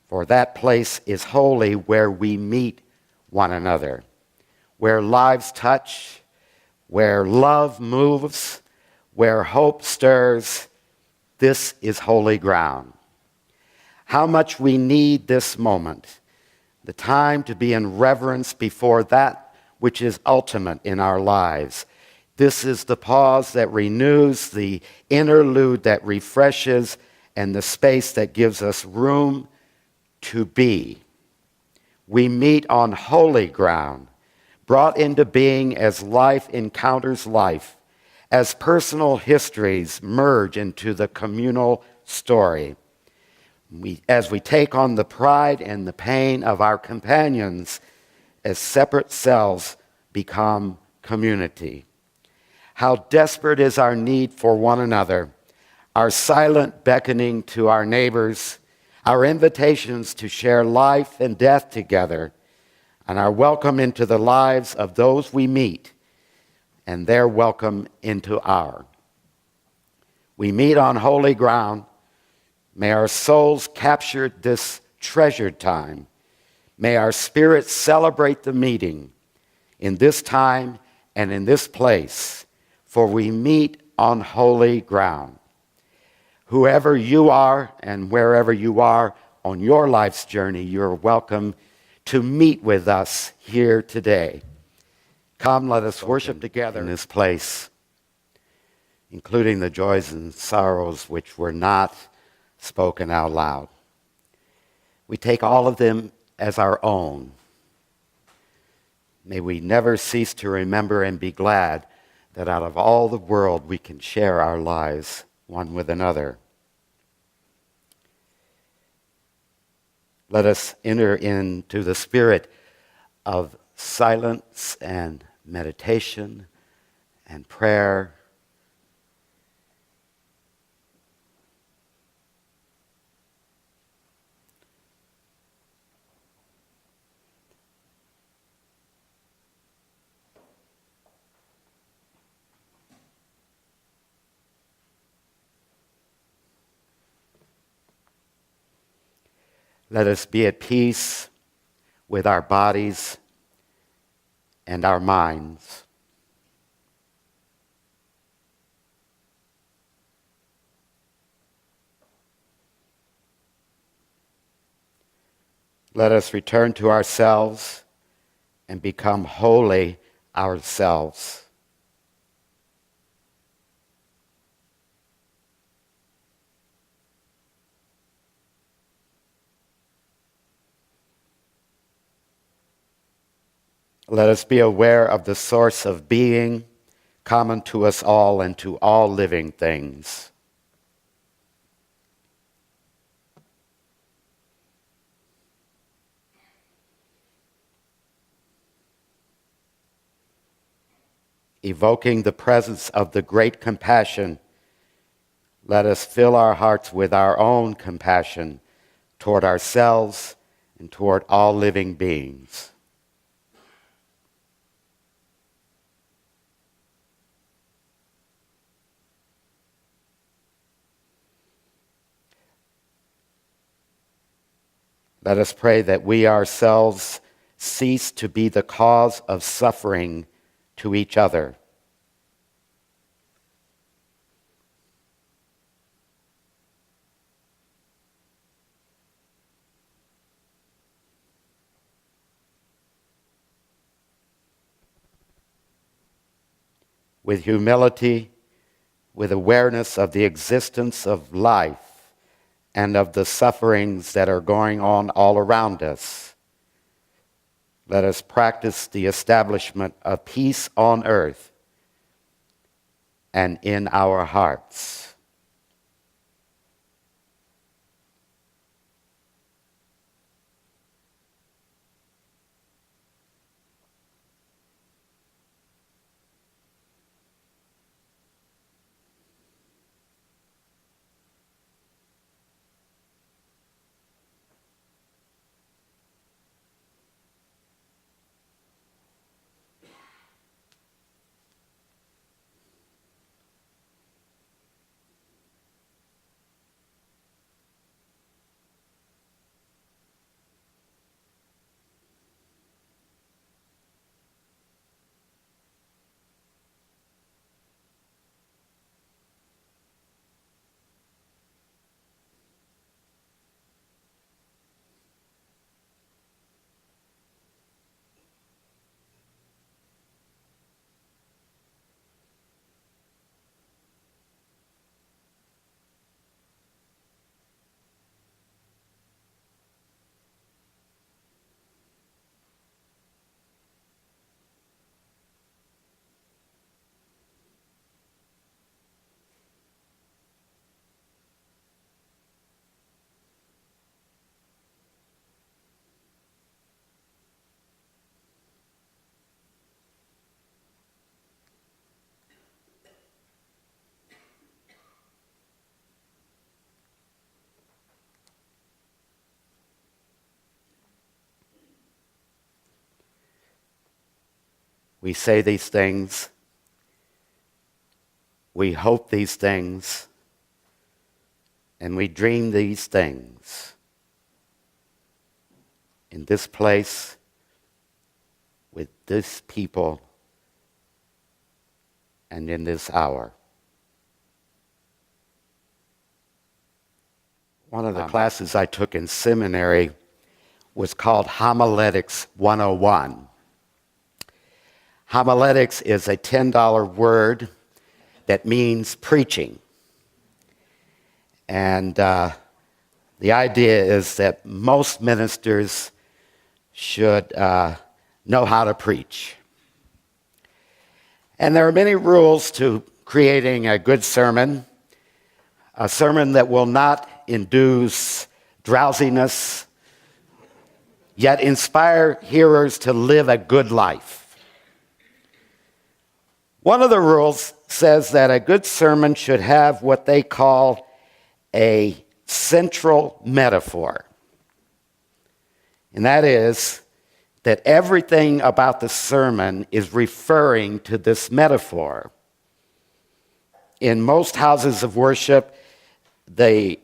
For that place is holy where we meet one another, where lives touch, where love moves, where hope stirs. This is holy ground. How much we need this moment, the time to be in reverence before that which is ultimate in our lives. This is the pause that renews, the interlude that refreshes, and the space that gives us room to be. We meet on holy ground, brought into being as life encounters life, as personal histories merge into the communal story. As we take on the pride and the pain of our companions, as separate selves become community. How desperate is our need for one another, our silent beckoning to our neighbors, our invitations to share life and death together, and our welcome into the lives of those we meet, and their welcome into our. We meet on holy ground. May our souls capture this treasured time. May our spirits celebrate the meeting in this time and in this place, for we meet on holy ground. Whoever you are and wherever you are on your life's journey, you're welcome to meet with us here today. Come, let us worship together in this place, including the joys and sorrows which were not spoken out loud. We take all of them as our own. May we never cease to remember and be glad that out of all the world we can share our lives one with another. Let us enter into the spirit of silence and meditation and prayer. Let us be at peace with our bodies and our minds. Let us return to ourselves and become holy ourselves. Let us be aware of the source of being common to us all and to all living things. Evoking the presence of the great compassion, let us fill our hearts with our own compassion toward ourselves and toward all living beings. Let us pray that we ourselves cease to be the cause of suffering to each other. With humility, with awareness of the existence of life, and of the sufferings that are going on all around us, let us practice the establishment of peace on earth and in our hearts. We say these things. We hope these things. And we dream these things in this place with this people and in this hour. One of the classes I took in seminary was called Homiletics 101. Homiletics is a $10 word that means preaching. And the idea is that most ministers should know how to preach. And there are many rules to creating a good sermon, a sermon that will not induce drowsiness, yet inspire hearers to live a good life. One of the rules says that a good sermon should have what they call a central metaphor. And that is that everything about the sermon is referring to this metaphor. In most houses of worship, the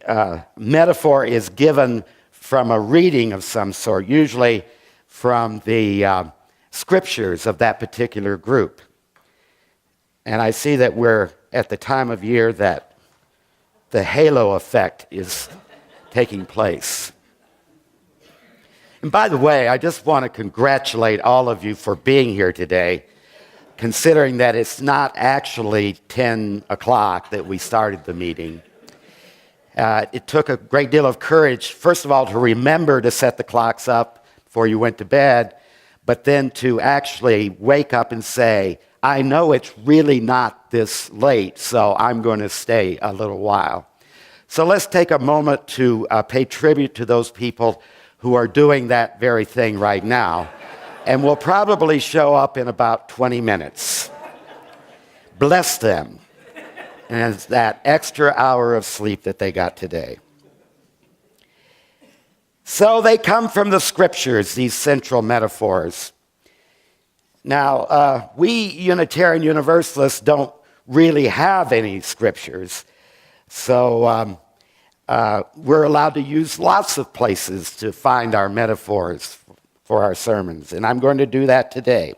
metaphor is given from a reading of some sort, usually from the scriptures of that particular group. And I see that we're at the time of year that the halo effect is taking place. And by the way, I just want to congratulate all of you for being here today, considering that it's not actually 10 o'clock that we started the meeting. It took a great deal of courage, first of all, to remember to set the clocks up before you went to bed, but then to actually wake up and say, I know it's really not this late, so I'm going to stay a little while. So let's take a moment to pay tribute to those people who are doing that very thing right now, and will probably show up in about 20 minutes. Bless them, and it's that extra hour of sleep that they got today. So they come from the scriptures, these central metaphors. Now, we Unitarian Universalists don't really have any scriptures, so we're allowed to use lots of places to find our metaphors for our sermons, and I'm going to do that today.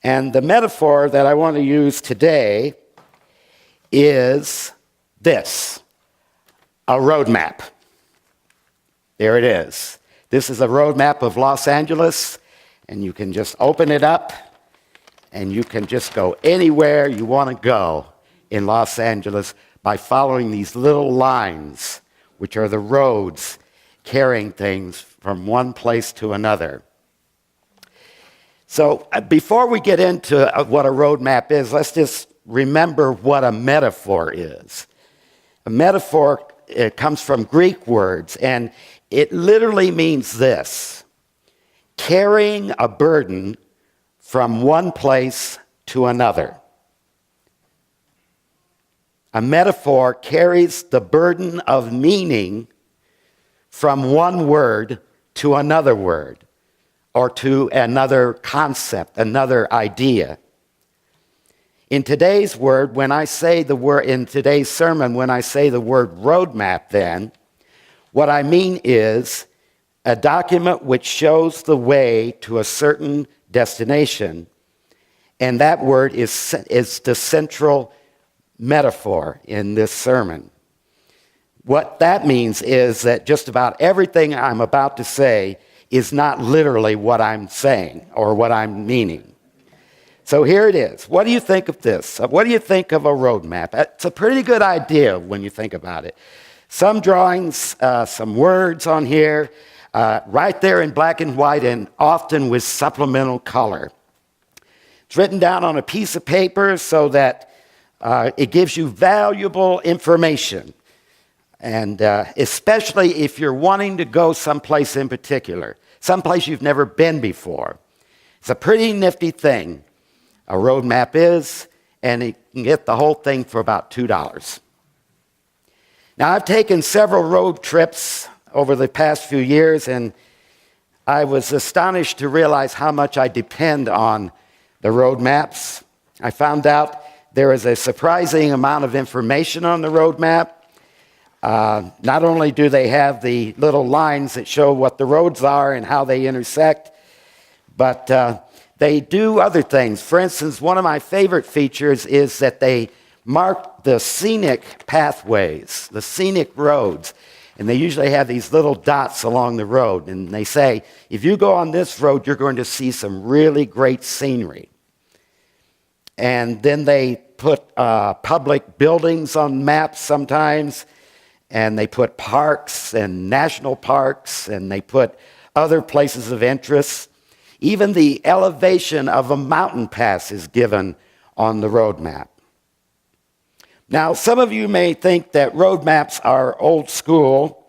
And the metaphor that I want to use today is this: a road map. There it is. This is a road map of Los Angeles, and you can just open it up, and you can just go anywhere you want to go in Los Angeles by following these little lines, which are the roads carrying things from one place to another. So before we get into what a road map is, let's just remember what a metaphor is. A metaphor, it comes from Greek words, and it literally means this: carrying a burden from one place to another. A metaphor carries the burden of meaning from one word to another word, or to another concept, another idea. In today's word, when I say the word, in today's sermon, when I say the word roadmap, then, what I mean is a document which shows the way to a certain destination, and that word is the central metaphor in this sermon. What that means is that just about everything I'm about to say is not literally what I'm saying or what I'm meaning. So here it is. What do you think of this? What do you think of a road map? It's a pretty good idea when you think about it. Some drawings, some words on here, right there in black and white, and often with supplemental color. It's written down on a piece of paper so that it gives you valuable information, and especially if you're wanting to go someplace in particular, someplace you've never been before. It's a pretty nifty thing, a road map is, and you can get the whole thing for about $2. Now, I've taken several road trips over the past few years, and I was astonished to realize how much I depend on the road maps. I found out there is a surprising amount of information on the road map. Not only do they have the little lines that show what the roads are and how they intersect, but they do other things. For instance, one of my favorite features is that they mark the scenic pathways, the scenic roads. And they usually have these little dots along the road. And they say, if you go on this road, you're going to see some really great scenery. And then they put public buildings on maps sometimes. And they put parks and national parks. And they put other places of interest. Even the elevation of a mountain pass is given on the road map. Now, some of you may think that road maps are old school,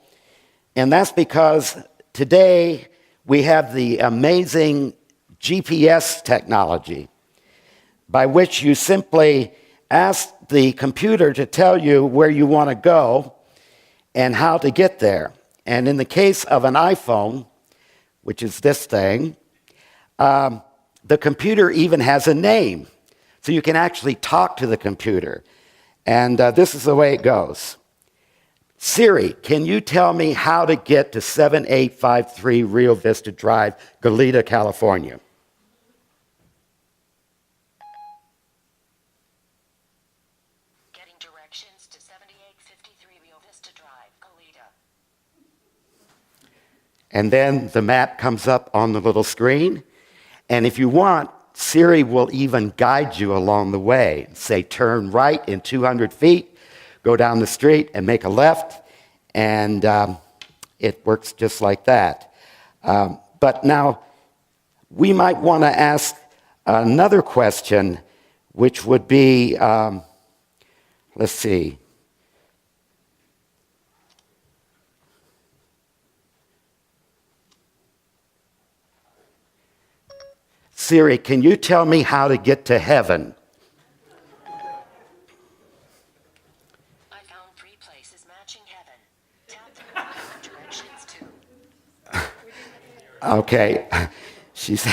and that's because today we have the amazing GPS technology, by which you simply ask the computer to tell you where you want to go and how to get there. And in the case of an iPhone, which is this thing, the computer even has a name, so you can actually talk to the computer. And this is the way it goes. Siri, can you tell me how to get to 7853 Rio Vista Drive, Goleta, California? Getting directions to 7853 Rio Vista Drive, Goleta. And then the map comes up on the little screen. And if you want, Siri will even guide you along the way. Say, turn right in 200 feet, go down the street and make a left, and it works just like that. But now, we might want to ask another question, which would be, let's see. Siri, can you tell me how to get to heaven? I found 3 places matching heaven. Tap the directions to. Okay. She said,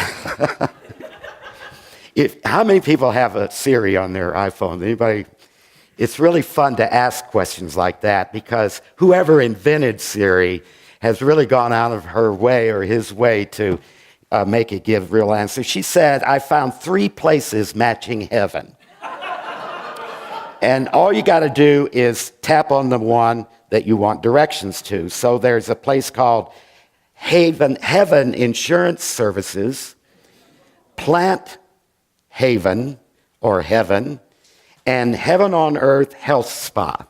how many people have a Siri on their iPhone? Anybody? It's really fun to ask questions like that because whoever invented Siri has really gone out of her way or his way to make it give real answers. She said, I found 3 places matching heaven. And all you got to do is tap on the one that you want directions to. So there's a place called Heaven Insurance Services, Plant Haven or Heaven, and Heaven on Earth Health Spa.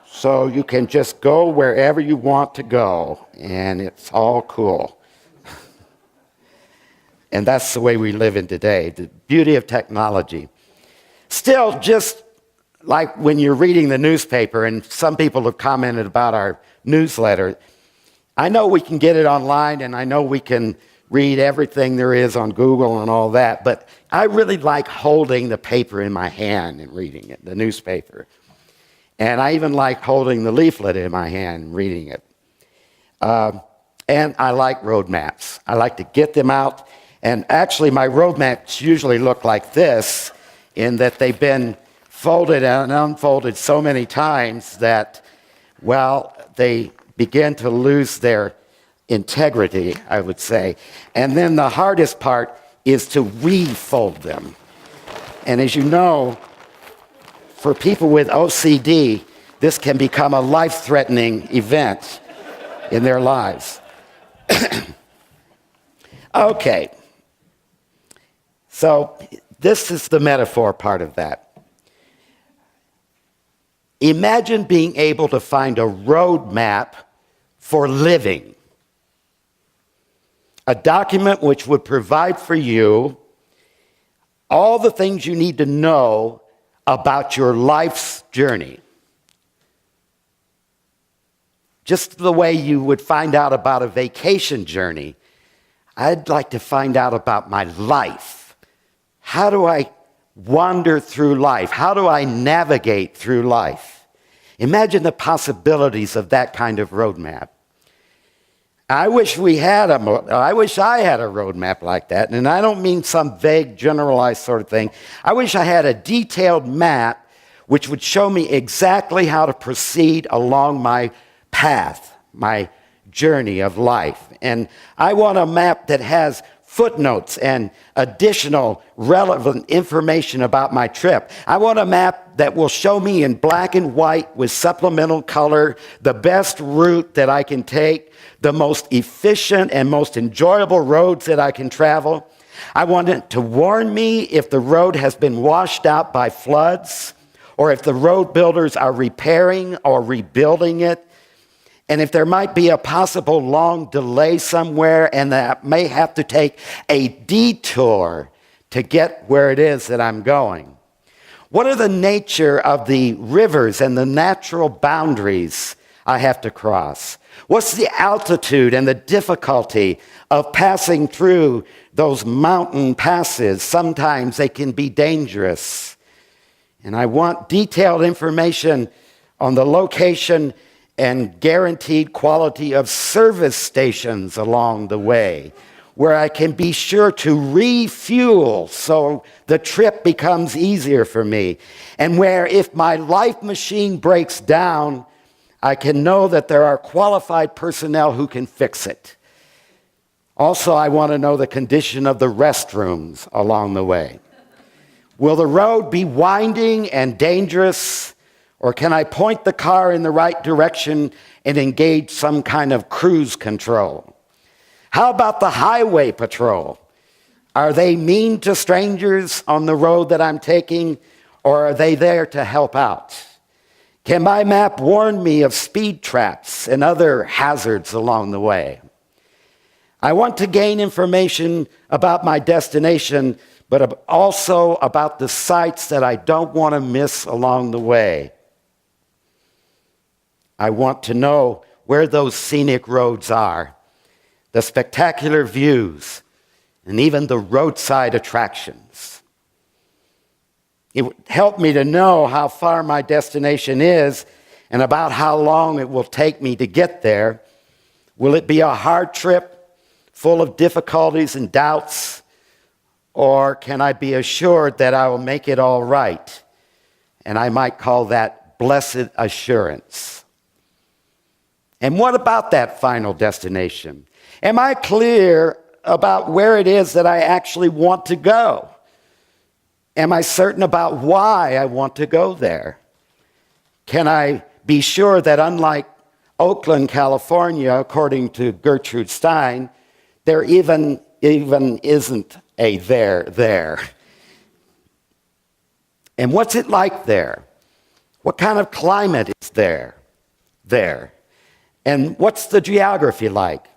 So you can just go wherever you want to go, and it's all cool. And that's the way we live in today, the beauty of technology. Still, just like when you're reading the newspaper, and some people have commented about our newsletter, I know we can get it online, and I know we can read everything there is on Google and all that, but I really like holding the paper in my hand and reading it, the newspaper. And I even like holding the leaflet in my hand and reading it. And I like road maps. I like to get them out. And actually, my road maps usually look like this, in that they've been folded and unfolded so many times that, well, they begin to lose their integrity, I would say. And then the hardest part is to refold them. And as you know, for people with OCD, this can become a life-threatening event in their lives. Okay. So this is the metaphor part of that. Imagine being able to find a road map for living. A document which would provide for you all the things you need to know about your life's journey. Just the way you would find out about a vacation journey, I'd like to find out about my life. How do I wander through life? How do I navigate through life? Imagine the possibilities of that kind of roadmap. I wish I wish I had a roadmap like that. And I don't mean some vague, generalized sort of thing. I wish I had a detailed map which would show me exactly how to proceed along my path, my journey of life. And I want a map that has footnotes and additional relevant information about my trip. I want a map that will show me in black and white with supplemental color the best route that I can take, the most efficient and most enjoyable roads that I can travel. I want it to warn me if the road has been washed out by floods, or if the road builders are repairing or rebuilding it, and if there might be a possible long delay somewhere and that I may have to take a detour to get where it is that I'm going. What are the nature of the rivers and the natural boundaries I have to cross? What's the altitude and the difficulty of passing through those mountain passes? Sometimes they can be dangerous. And I want detailed information on the location and guaranteed quality of service stations along the way, where I can be sure to refuel so the trip becomes easier for me, and where if my life machine breaks down, I can know that there are qualified personnel who can fix it. Also, I want to know the condition of the restrooms along the way. Will the road be winding and dangerous? Or can I point the car in the right direction and engage some kind of cruise control? How about the highway patrol? Are they mean to strangers on the road that I'm taking, or are they there to help out? Can my map warn me of speed traps and other hazards along the way? I want to gain information about my destination, but also about the sights that I don't want to miss along the way. I want to know where those scenic roads are, the spectacular views, and even the roadside attractions. It would help me to know how far my destination is and about how long it will take me to get there. Will it be a hard trip full of difficulties and doubts, or can I be assured that I will make it all right? And I might call that blessed assurance. And what about that final destination? Am I clear about where it is that I actually want to go? Am I certain about why I want to go there? Can I be sure that unlike Oakland, California, according to Gertrude Stein, there even isn't a there? And what's it like there? What kind of climate is there? And what's the geography like?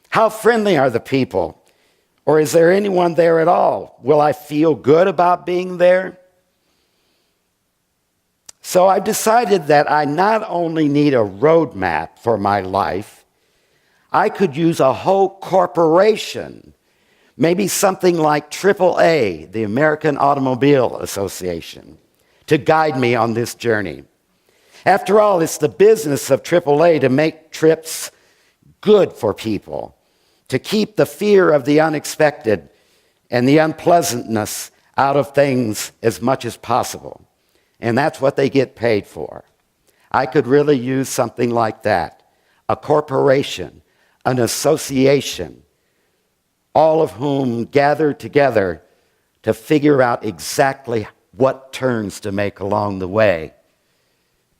How friendly are the people? Or is there anyone there at all? Will I feel good about being there? So I decided that I not only need a roadmap for my life, I could use a whole corporation, maybe something like AAA, the American Automobile Association, to guide me on this journey. After all, it's the business of AAA to make trips good for people, to keep the fear of the unexpected and the unpleasantness out of things as much as possible. And that's what they get paid for. I could really use something like that, a corporation, an association, all of whom gather together to figure out exactly what turns to make along the way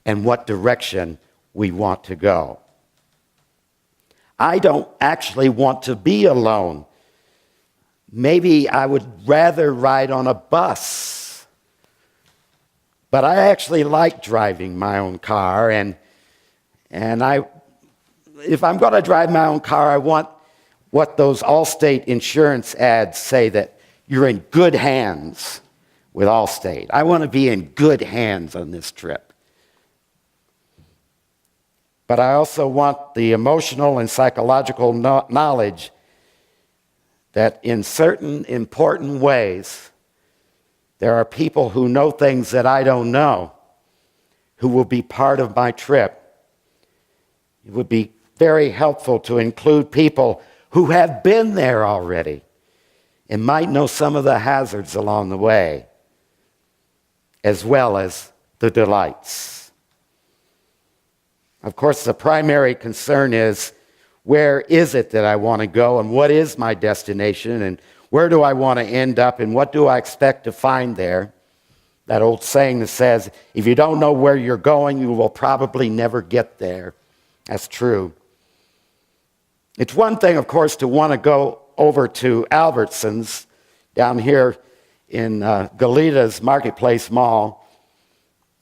and what direction we want to go. I don't actually want to be alone. Maybe I would rather ride on a bus. But I actually like driving my own car, and if I'm going to drive my own car, I want what those Allstate insurance ads say, that you're in good hands with Allstate. I want to be in good hands on this trip. But I also want the emotional and psychological knowledge that in certain important ways, there are people who know things that I don't know, who will be part of my trip. It would be very helpful to include people who have been there already and might know some of the hazards along the way, as well as the delights. Of course, the primary concern is, where is it that I want to go, and what is my destination, and where do I want to end up, and what do I expect to find there? That old saying that says, if you don't know where you're going, you will probably never get there. That's true. It's one thing, of course, to want to go over to Albertsons down here in Goleta's Marketplace Mall,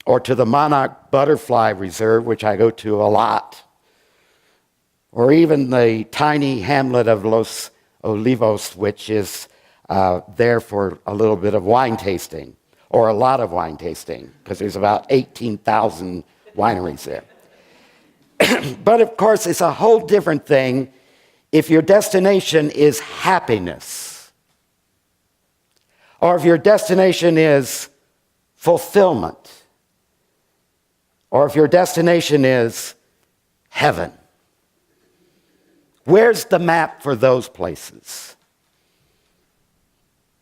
or to the Monarch Butterfly Reserve, which I go to a lot, or even the tiny hamlet of Los Olivos, which is there for a little bit of wine tasting, or a lot of wine tasting, because there's about 18,000 wineries there. But of course, it's a whole different thing if your destination is happiness, or if your destination is fulfillment, or if your destination is heaven. Where's the map for those places?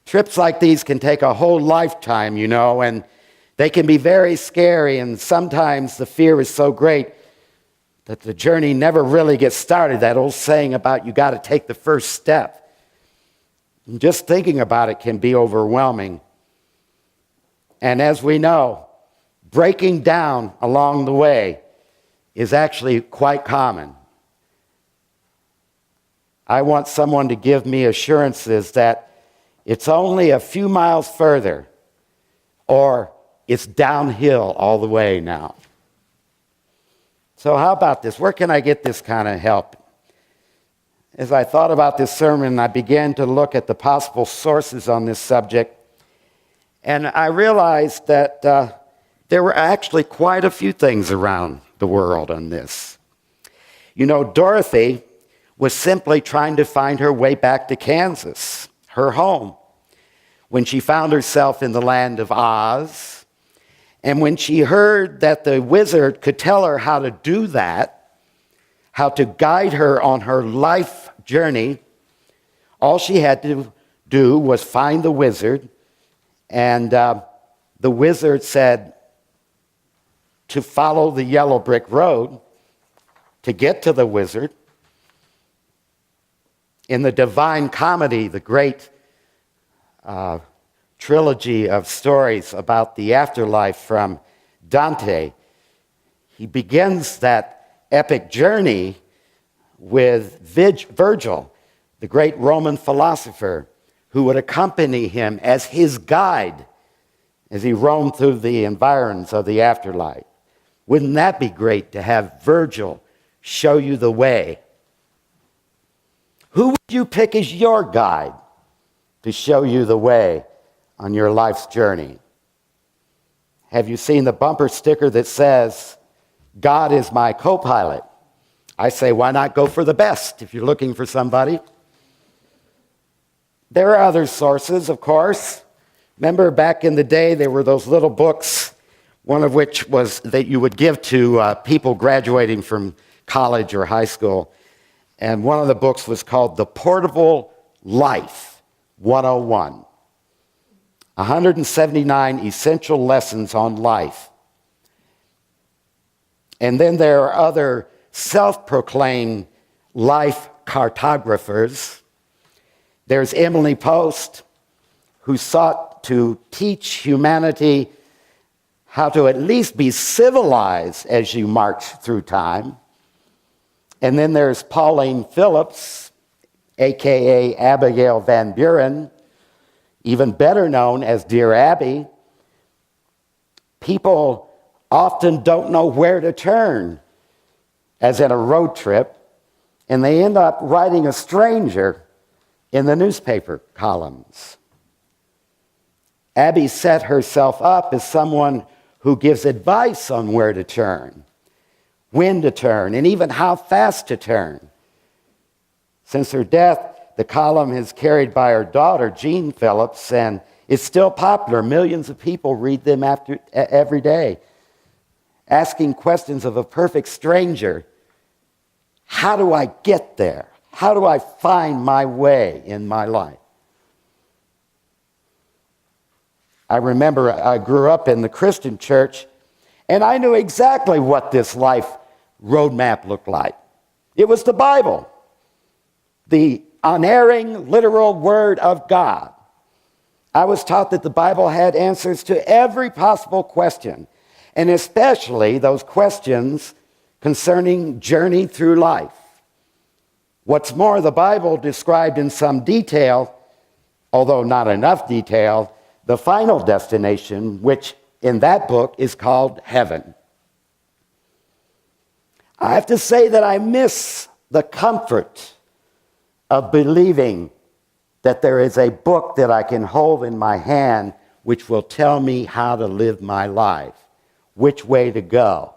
Trips like these can take a whole lifetime, and they can be very scary, and sometimes the fear is so great that the journey never really gets started. That old saying about you got to take the first step. And just thinking about it can be overwhelming. And as we know, breaking down along the way is actually quite common. I want someone to give me assurances that it's only a few miles further, or it's downhill all the way now. So how about this? Where can I get this kind of help? As I thought about this sermon, I began to look at the possible sources on this subject, and I realized that there were actually quite a few things around the world on this. Dorothy was simply trying to find her way back to Kansas, her home, when she found herself in the land of Oz. And when she heard that the wizard could tell her how to do that, how to guide her on her life journey, all she had to do was find the wizard. And the wizard said to follow the yellow brick road to get to the wizard. In the Divine Comedy, the great trilogy of stories about the afterlife from Dante, he begins that epic journey with Virgil, the great Roman philosopher, who would accompany him as his guide as he roamed through the environs of the afterlife. Wouldn't that be great to have Virgil show you the way? Who would you pick as your guide to show you the way on your life's journey? Have you seen the bumper sticker that says, God is my co-pilot? I say, why not go for the best if you're looking for somebody? There are other sources, of course. Remember back in the day, there were those little books, one of which was that you would give to people graduating from college or high school. And one of the books was called The Portable Life 101. 179 essential lessons on life. And then there are other self-proclaimed life cartographers. There's Emily Post, who sought to teach humanity how to at least be civilized as you march through time. And then there's Pauline Phillips, a.k.a. Abigail Van Buren, even better known as Dear Abby. People often don't know where to turn, as in a road trip, and they end up writing a stranger in the newspaper columns. Abby set herself up as someone who gives advice on where to turn, when to turn, and even how fast to turn. Since her death, the column is carried by her daughter, Jean Phillips, and it's still popular. Millions of people read them every day, asking questions of a perfect stranger. how do I get there? How do I find my way in my life? I remember I grew up in the Christian church, and I knew exactly what this life roadmap looked like. It was the Bible, the unerring, literal Word of God. I was taught that the Bible had answers to every possible question, and especially those questions concerning journey through life. What's more, the Bible described in some detail, although not enough detail, the final destination, which in that book is called heaven. I have to say that I miss the comfort of believing that there is a book that I can hold in my hand which will tell me how to live my life, which way to go.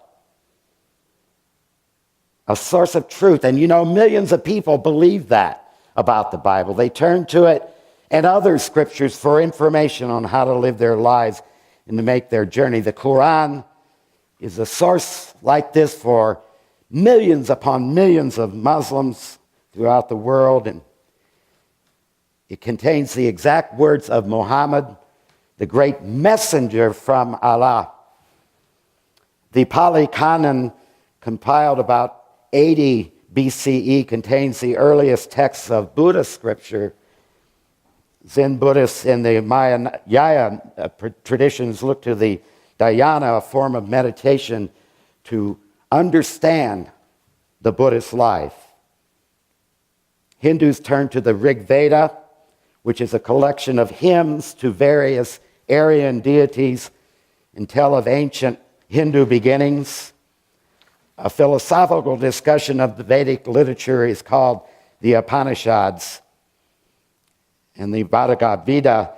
A source of truth. And you know, millions of people believe that about the Bible. They turn to it and other scriptures for information on how to live their lives and to make their journey. The Quran is a source like this for millions upon millions of Muslims throughout the world, and it contains the exact words of Muhammad, the great messenger from Allah. The Pali Canon, compiled about 80 BCE, contains the earliest texts of Buddhist scripture. Zen Buddhists in the Mahayana traditions look to the dhyana, a form of meditation, to understand the Buddhist life. Hindus turn to the Rig Veda, which is a collection of hymns to various Aryan deities and tell of ancient Hindu beginnings. A philosophical discussion of the Vedic literature is called the Upanishads. And the Bhagavad Gita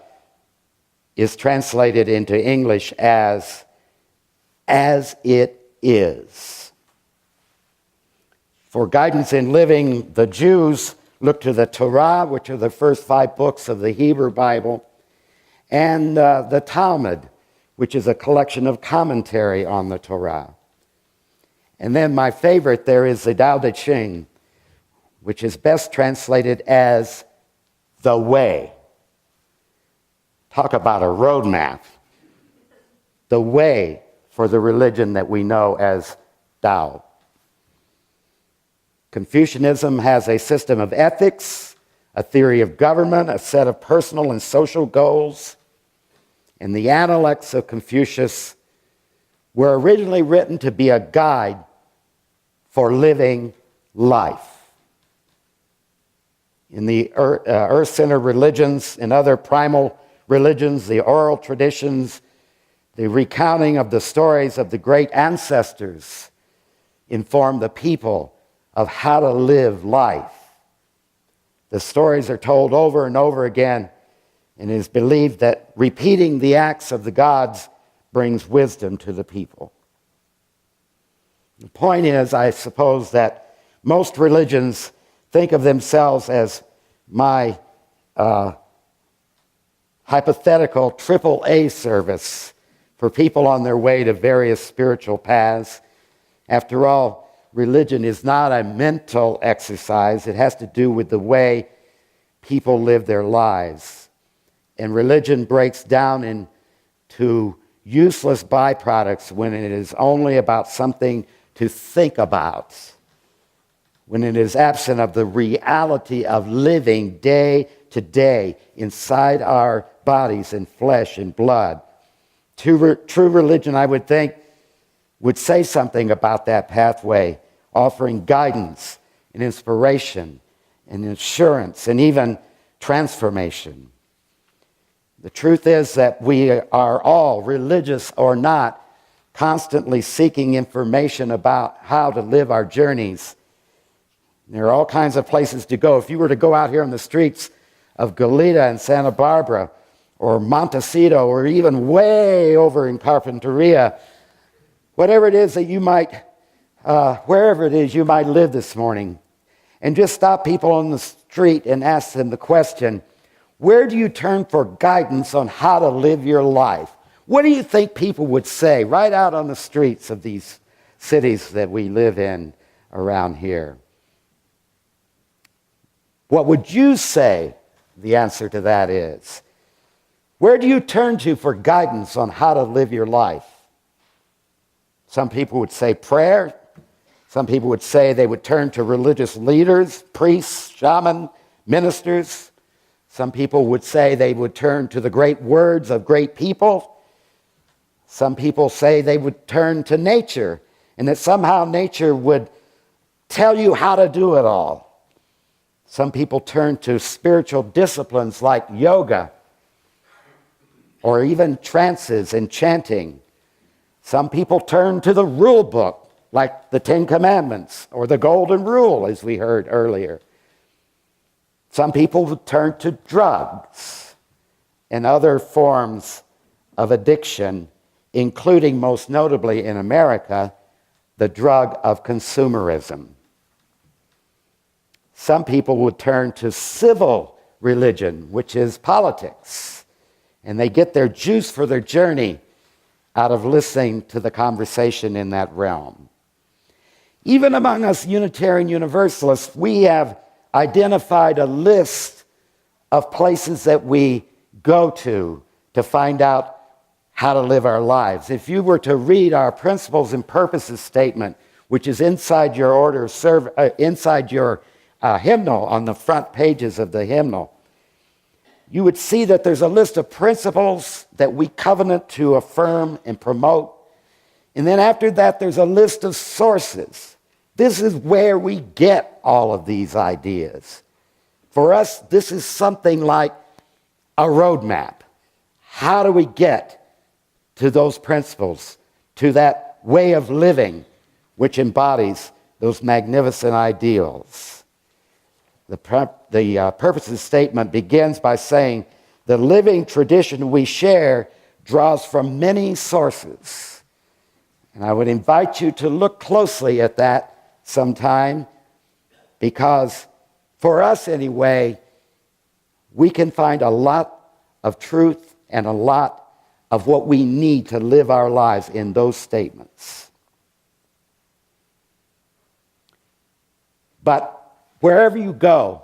is translated into English as it is. For guidance in living, the Jews look to the Torah, which are the first 5 books of the Hebrew Bible, and the Talmud, which is a collection of commentary on the Torah. And then my favorite there is the Tao Te Ching, which is best translated as the way. Talk about a roadmap. The way for the religion that we know as Tao. Confucianism has a system of ethics, a theory of government, a set of personal and social goals. And the Analects of Confucius were originally written to be a guide for living life. In the earth-centered religions and other primal religions, the oral traditions, the recounting of the stories of the great ancestors inform the people of how to live life. The stories are told over and over again, and it is believed that repeating the acts of the gods brings wisdom to the people. The point is, I suppose, that most religions think of themselves as my hypothetical AAA service for people on their way to various spiritual paths. After all, religion is not a mental exercise. It has to do with the way people live their lives. And religion breaks down into useless byproducts when it is only about something to think about, when it is absent of the reality of living day to day inside our bodies and flesh and blood. True religion, I would think, would say something about that pathway, offering guidance and inspiration and assurance and even transformation. The truth is that we are all, religious or not, constantly seeking information about how to live our journeys. There are all kinds of places to go. If you were to go out here on the streets of Goleta and Santa Barbara or Montecito or even way over in Carpinteria, whatever it is that you might, wherever it is you might live this morning, and just stop people on the street and ask them the question, where do you turn for guidance on how to live your life? What do you think people would say right out on the streets of these cities that we live in around here? What would you say the answer to that is? Where do you turn to for guidance on how to live your life? Some people would say prayer. Some people would say they would turn to religious leaders, priests, shaman, ministers. Some people would say they would turn to the great words of great people. Some people say they would turn to nature, and that somehow nature would tell you how to do it all. Some people turn to spiritual disciplines like yoga, or even trances and chanting. Some people turn to the rule book, like the Ten Commandments or the Golden Rule, as we heard earlier. Some people would turn to drugs and other forms of addiction, including, most notably in America, the drug of consumerism. Some people would turn to civil religion, which is politics, and they get their juice for their journey out of listening to the conversation in that realm. Even among us Unitarian Universalists, we have identified a list of places that we go to find out how to live our lives. If you were to read our principles and purposes statement, which is inside your hymnal on the front pages of the hymnal, you would see that there's a list of principles that we covenant to affirm and promote. And then after that, there's a list of sources. This is where we get all of these ideas. For us, this is something like a roadmap. How do we get to those principles, to that way of living which embodies those magnificent ideals? The purposes statement begins by saying, the living tradition we share draws from many sources. And I would invite you to look closely at that sometime, because for us anyway, we can find a lot of truth and a lot of what we need to live our lives in those statements. But wherever you go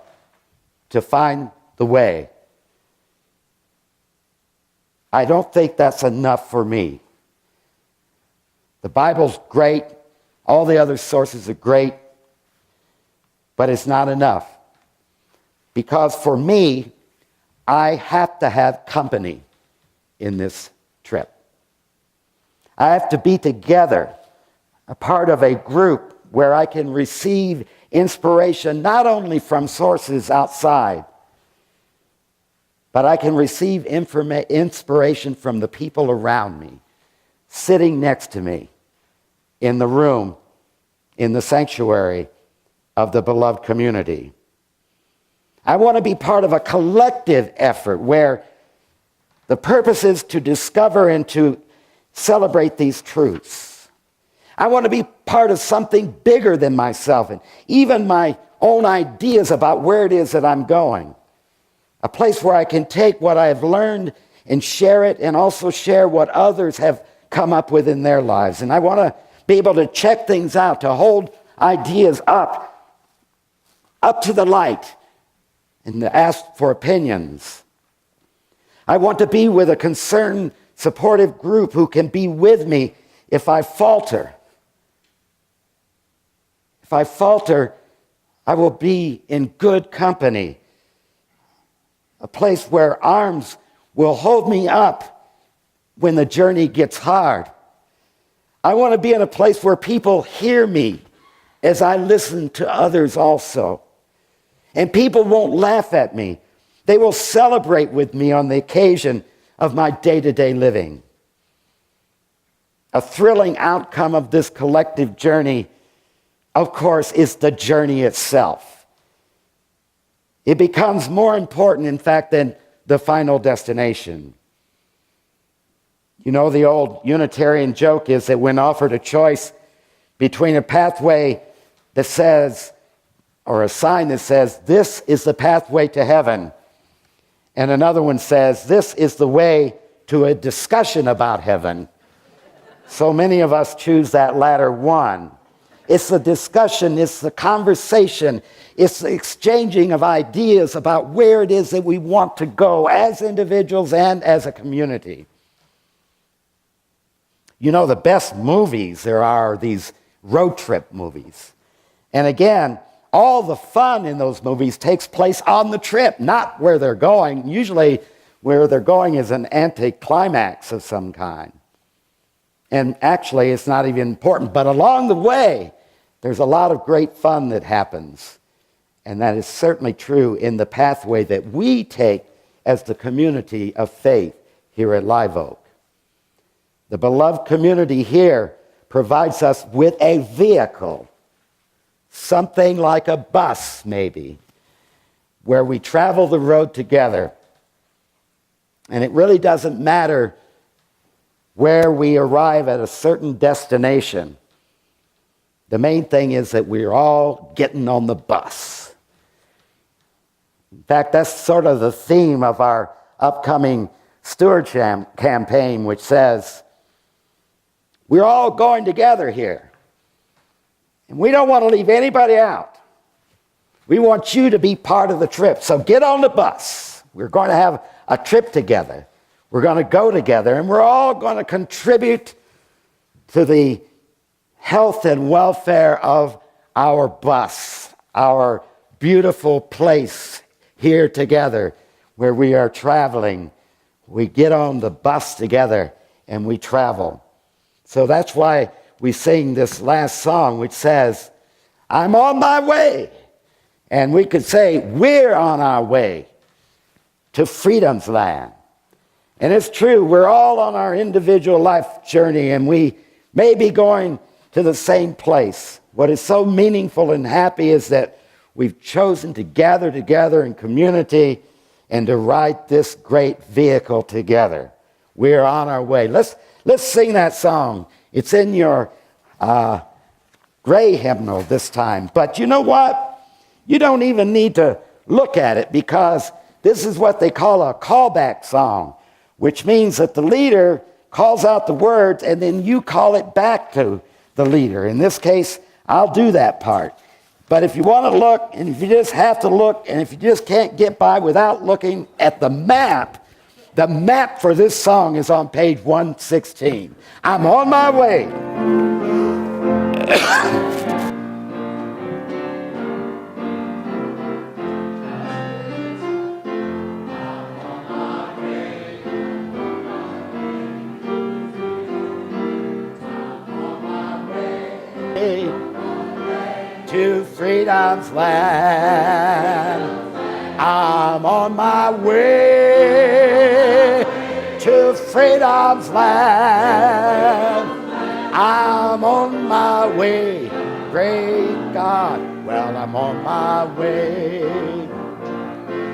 to find the way, I don't think that's enough for me. The Bible's great. All the other sources are great. But it's not enough. Because for me, I have to have company in this trip. I have to be together, a part of a group where I can receive inspiration not only from sources outside, but I can receive inspiration from the people around me, sitting next to me, in the room, in the sanctuary of the beloved community. I want to be part of a collective effort where the purpose is to discover and to celebrate these truths. I want to be part of something bigger than myself and even my own ideas about where it is that I'm going. A place where I can take what I've learned and share it, and also share what others have come up with in their lives. And I want to be able to check things out, to hold ideas up to the light, and to ask for opinions. I want to be with a concerned, supportive group who can be with me if I falter. If I falter, I will be in good company. A place where arms will hold me up when the journey gets hard. I want to be in a place where people hear me as I listen to others also. And people won't laugh at me. They will celebrate with me on the occasion of my day-to-day living. A thrilling outcome of this collective journey, of course, is the journey itself. It becomes more important, in fact, than the final destination. You know, the old Unitarian joke is that when offered a choice between a pathway that says, or a sign that says, this is the pathway to heaven, and another one says, this is the way to a discussion about heaven, so many of us choose that latter one. It's the discussion, it's the conversation, it's the exchanging of ideas about where it is that we want to go as individuals and as a community. You know, the best movies there are these road trip movies. And again, all the fun in those movies takes place on the trip, not where they're going. Usually where they're going is an anticlimax of some kind. And actually, it's not even important. But along the way, there's a lot of great fun that happens. And that is certainly true in the pathway that we take as the community of faith here at Live Oak. The beloved community here provides us with a vehicle, something like a bus maybe, where we travel the road together. And it really doesn't matter where we arrive at a certain destination. The main thing is that we're all getting on the bus. In fact, that's sort of the theme of our upcoming stewardship campaign, which says, we're all going together here. And we don't want to leave anybody out. We want you to be part of the trip. So get on the bus. We're going to have a trip together. We're going to go together, and we're all going to contribute to the health and welfare of our bus, our beautiful place here together where we are traveling. We get on the bus together and we travel. So that's why we sing this last song, which says, I'm on my way. And we could say, we're on our way to freedom's land. And it's true, we're all on our individual life journey, and we may be going to the same place. What is so meaningful and happy is that we've chosen to gather together in community and to ride this great vehicle together. We're on our way. Let's sing that song. It's in your gray hymnal this time. But you know what? You don't even need to look at it, because this is what they call a callback song, which means that the leader calls out the words and then you call it back to the leader. In this case, I'll do that part. But if you want to look, and if you just have to look, and if you just can't get by without looking at the map for this song is on page 116. I'm on my way. To freedom's land. I'm on my way to freedom's land. I'm on my way, great God. Well, I'm on my way.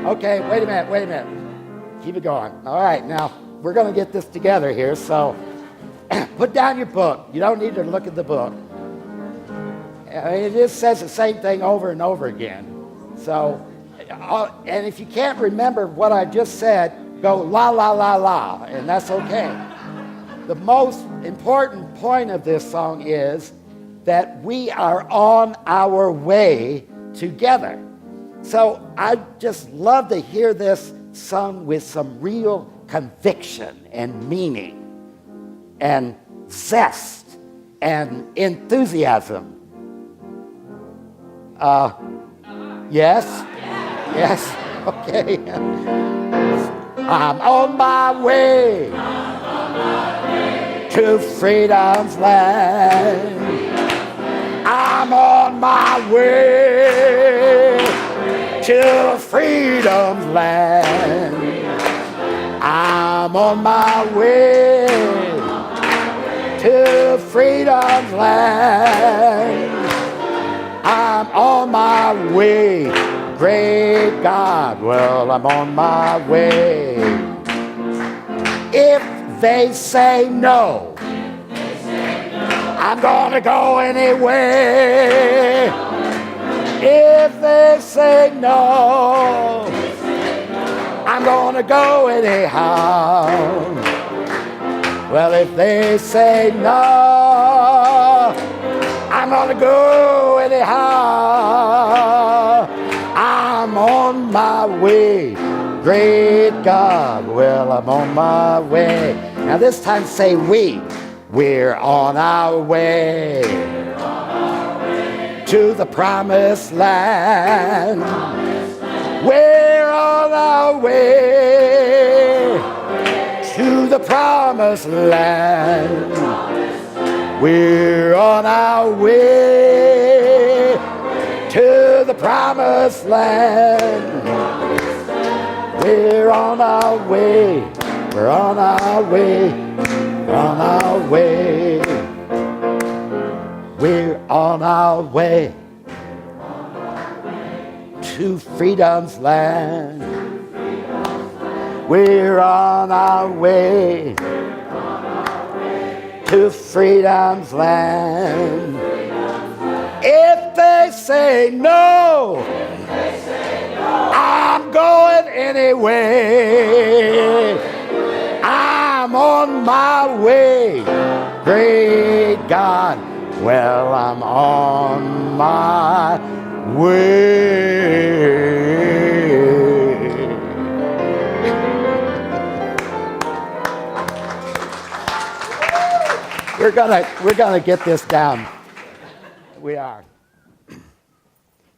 Okay, wait a minute. Keep it going. All right, now we're going to get this together here, so put down your book. You don't need to look at the book. It just says the same thing over and over again. So, and if you can't remember what I just said, go la, la, la, la, and that's okay. The most important point of this song is that we are on our way together. So I just love to hear this sung with some real conviction and meaning and zest and enthusiasm. Yes? Yes? Okay. I'm on my way to freedom's land. I'm on my way to freedom's land. I'm on my way to freedom's land. I'm on my way, great God. Well, I'm on my way. If they say no, I'm gonna go anyway. If they say no, I'm gonna go anyhow. Well, if they say no, I'm I'm gonna go anyhow. I'm on my way. Great God, well, I'm on my way. Now this time say we. We're on our way to the promised land. We're on our way to the promised land. We're on our way to the promised land. We're on our way. We're on our way. We're on our way. We're on our way to freedom's land. We're on our way to freedom's land. If they say no, I'm going anyway. I'm on my way. Great God, well, I'm on my way. We're gonna get this down. We are.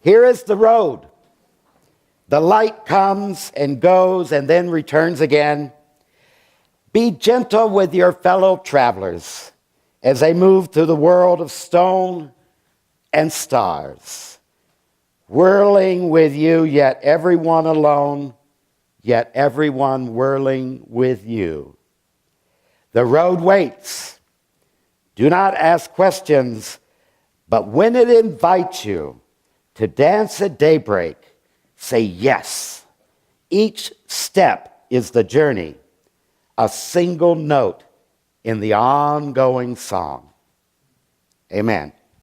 Here is the road. The light comes and goes and then returns again. Be gentle with your fellow travelers as they move through the world of stone and stars, whirling with you, yet everyone alone, yet everyone whirling with you. The road waits. Do not ask questions, but when it invites you to dance at daybreak, say yes. Each step is the journey, a single note in the ongoing song. Amen.